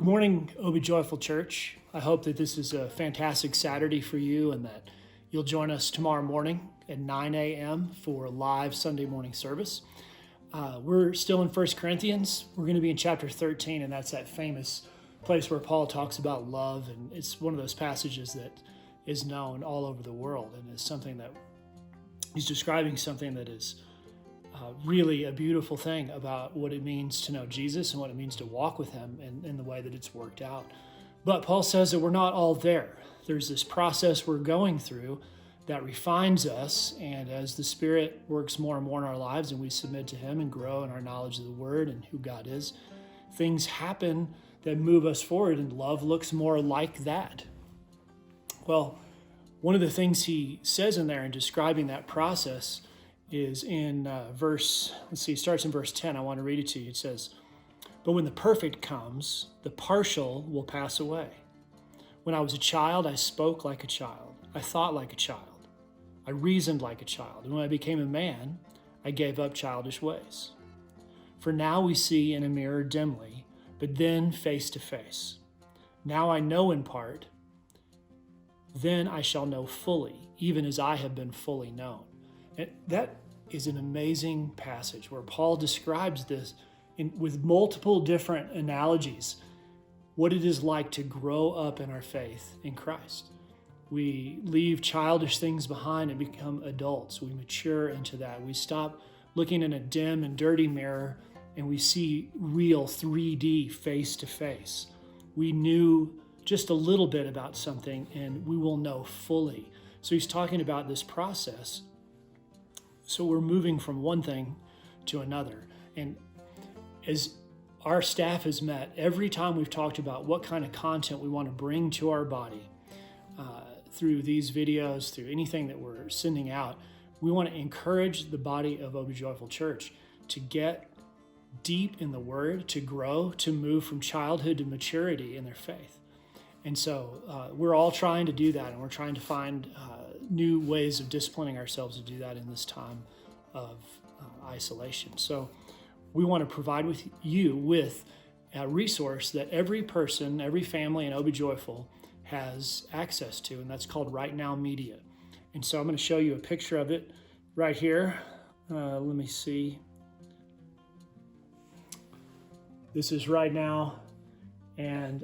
Morning, Oh Be Joyful Church. I hope that this is a fantastic Saturday for you and that you'll join us tomorrow morning at 9 a.m. for a live Sunday morning service. We're still in 1 Corinthians. We're going to be in chapter 13, and that's that famous place where Paul talks about love, and it's one of those passages that is known all over the world, and is something that he's describing something that is really a beautiful thing about what it means to know Jesus and what it means to walk with him in the way that it's worked out. But Paul says that we're not all there. There's this process we're going through that refines us, and as the Spirit works more and more in our lives and we submit to him and grow in our knowledge of the Word and who God is, things happen that move us forward, and love looks more like that. Well, one of the things he says in there in describing that process is in starts in verse 10. I want to read it to you. It says, "But when the perfect comes, the partial will pass away. When I was a child, I spoke like a child. I thought like a child. I reasoned like a child. And when I became a man, I gave up childish ways. For now we see in a mirror dimly, but then face to face. Now I know in part, then I shall know fully, even as I have been fully known." And that is an amazing passage where Paul describes this with multiple different analogies, what it is like to grow up in our faith in Christ. We leave childish things behind and become adults. We mature into that. We stop looking in a dim and dirty mirror and we see real 3D face to face. We knew just a little bit about something and we will know fully. So he's talking about this process. So we're moving from one thing to another. And as our staff has met, every time we've talked about what kind of content we want to bring to our body through these videos, through anything that we're sending out, we want to encourage the body of OB Joyful Church to get deep in the Word, to grow, to move from childhood to maturity in their faith. And so we're all trying to do that, and we're trying to find new ways of disciplining ourselves to do that in this time of isolation. So we want to provide with you with a resource that every person, every family in OB Joyful has access to, and that's called Right Now Media. And so I'm going to show you a picture of it right here. Let me see. This is Right Now. And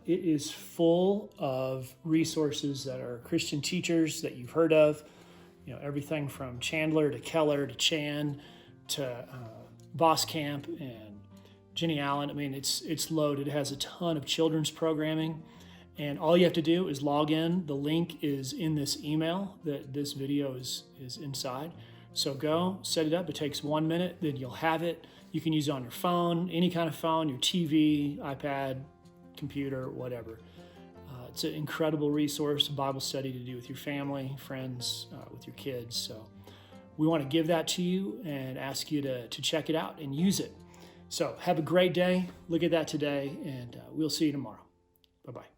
it is full of resources that are Christian teachers that you've heard of, everything from Chandler to Keller to Chan to Boskamp and Jenny Allen. I mean, it's loaded. It has a ton of children's programming, and all you have to do is log in. The link is in this email that this video is inside. So go set it up. It takes 1 minute, then you'll have it. You can use it on your phone, any kind of phone, your TV, iPad, computer, whatever. It's an incredible resource, a Bible study to do with your family, friends, with your kids. So we want to give that to you and ask you to check it out and use it. So have a great day. Look at that today, and we'll see you tomorrow. Bye-bye.